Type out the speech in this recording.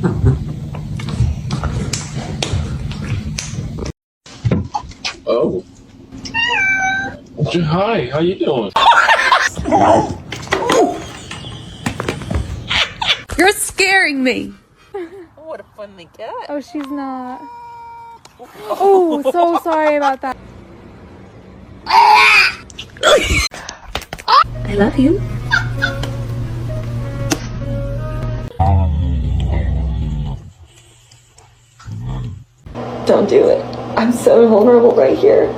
Oh. Hi, how you doing? You're scaring me. What a funny cat. Oh, she's not. Oh, so sorry about that. I love you. Don't do it. I'm so vulnerable right here.